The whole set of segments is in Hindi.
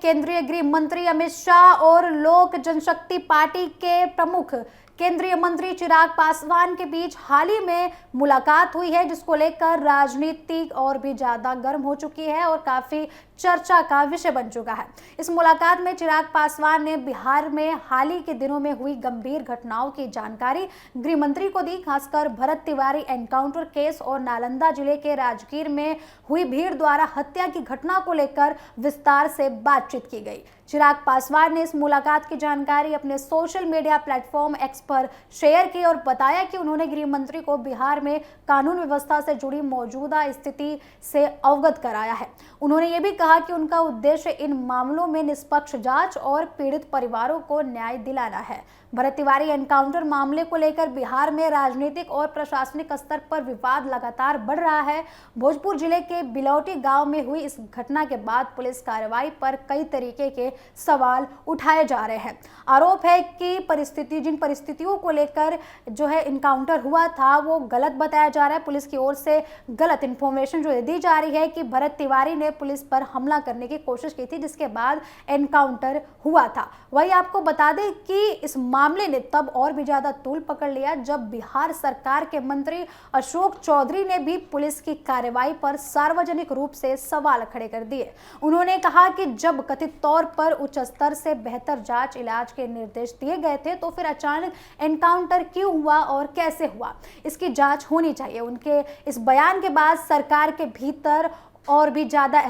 केंद्रीय गृह मंत्री अमित शाह और लोक जनशक्ति पार्टी के प्रमुख केंद्रीय मंत्री चिराग पासवान के बीच हाल ही में मुलाकात हुई है, जिसको लेकर राजनीति और भी ज्यादा गर्म हो चुकी है और काफी चर्चा का विषय बन चुका है। इस मुलाकात में चिराग पासवान ने बिहार में हाल ही के दिनों में हुई गंभीर घटनाओं की जानकारी गृह मंत्री को दी। खासकर भरत तिवारी एनकाउंटर केस और नालंदा जिले के राजगीर में हुई भीड़ द्वारा हत्या की घटना को लेकर विस्तार से बातचीत की गई। चिराग पासवान ने इस मुलाकात की जानकारी अपने सोशल मीडिया प्लेटफॉर्म एक्स पर शेयर की और बताया कि उन्होंने गृह मंत्री को बिहार में कानून व्यवस्था से जुड़ी मौजूदा स्थिति से अवगत कराया है। उन्होंने ये भी कहा कि उनका उद्देश्य इन मामलों में निष्पक्ष जांच और पीड़ित परिवारों को न्याय दिलाना है। भरत तिवारी एनकाउंटर मामले को लेकर बिहार में राजनीतिक और प्रशासनिक स्तर पर विवाद लगातार बढ़ रहा है। भोजपुर जिले के बिलौटी गांव में हुई इस घटना के बाद पुलिस कार्रवाई पर कई तरीके के सवाल उठाए जा रहे हैं। आरोप है कि जिन परिस्थितियों को लेकर जो है इनकाउंटर हुआ था वो गलत बताया जा रहा है। पुलिस की ओर से गलत इंफॉर्मेशन जो दी जा रही है कि भरत तिवारी ने पुलिस पर हमला करने की कोशिश की थी, जिसके बाद एनकाउंटर हुआ था। वही आपको बता दें कि इस मामले ने तब और भी ज्यादा तूल पकड़ लिया जब बिहार सरकार के मंत्री अशोक चौधरी ने भी पुलिस की कार्रवाई पर सार्वजनिक रूप से सवाल खड़े कर दिए। उन्होंने कहा कि जब कथित तौर पर उच्च स्तर से बेहतर जांच इलाज के निर्देश दिए गए थे तो फिर अचानक एनकाउंटर क्यों हुआ और कैसे हुआ, इसकी जांच होनी चाहिए। उनके इस बयान के बाद सरकार के भीतर और भी ज्यादा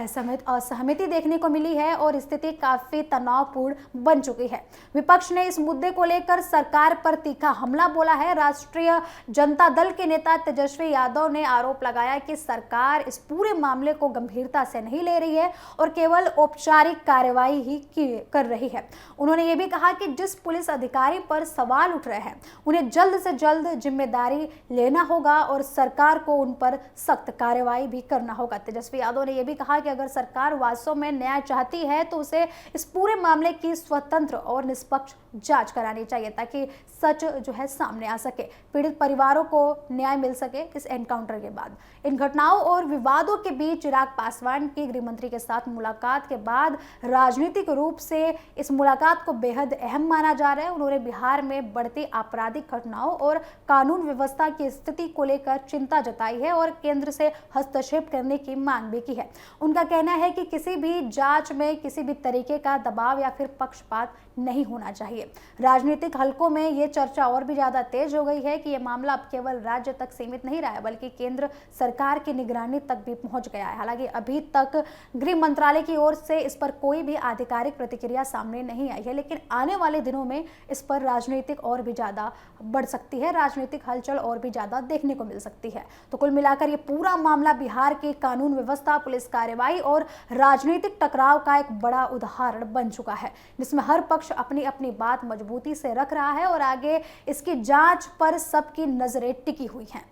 असहमति देखने को मिली है और स्थिति काफी तनावपूर्ण बन चुकी है। विपक्ष ने इस मुद्दे को लेकर सरकार पर तीखा हमला बोला है। राष्ट्रीय जनता दल के नेता तेजस्वी यादव ने आरोप लगाया कि सरकार इस पूरे मामले को गंभीरता से नहीं ले रही है और केवल औपचारिक कार्रवाई ही कर रही है। उन्होंने ये भी कहा कि जिस पुलिस अधिकारी पर सवाल उठ रहे हैं उन्हें जल्द से जल्द जिम्मेदारी लेना होगा और सरकार को उन पर सख्त कार्रवाई भी करना होगा। तेजस्वी यादव ने यह भी कहा कि अगर सरकार वास्तव में न्याय चाहती है तो उसे इस पूरे मामले की स्वतंत्र और निष्पक्ष जांच करानी चाहिए ताकि सच जो है सामने आ सके, पीड़ित परिवारों को न्याय मिल सके। इस एनकाउंटर के बाद इन घटनाओं और विवादों के बीच चिराग पासवान की गृह मंत्री के साथ मुलाकात के बाद राजनीतिक रूप से इस मुलाकात को बेहद अहम माना जा रहा है। उन्होंने बिहार में बढ़ती आपराधिक घटनाओं और कानून व्यवस्था की स्थिति को लेकर चिंता जताई है और केंद्र से हस्तक्षेप करने की मांग भी की है। उनका कहना है कि किसी भी जांच में किसी भी तरीके का दबाव या फिर पक्षपात नहीं होना चाहिए। राजनीतिक हलकों में ये चर्चा और भी ज्यादा तेज हो गई है कि यह मामला अब केवल राज्य तक सीमित नहीं रहा है बल्कि केंद्र सरकार की निगरानी तक भी पहुंच गया है। हालांकि अभी तक गृह मंत्रालय की ओर से इस पर कोई भी आधिकारिक प्रतिक्रिया सामने नहीं आई है, लेकिन आने वाले दिनों में इस पर राजनीतिक और भी ज्यादा बढ़ सकती है, राजनीतिक हलचल और भी ज्यादा देखने को मिल सकती है। तो कुल मिलाकर ये पूरा मामला बिहार की कानून व्यवस्था, पुलिस कार्रवाई और राजनीतिक टकराव का एक बड़ा उदाहरण बन चुका है, जिसमें हर पक्ष अपनी अपनी बात मजबूती से रख रहा है और आगे इसकी जांच पर सबकी नजरें टिकी हुई हैं।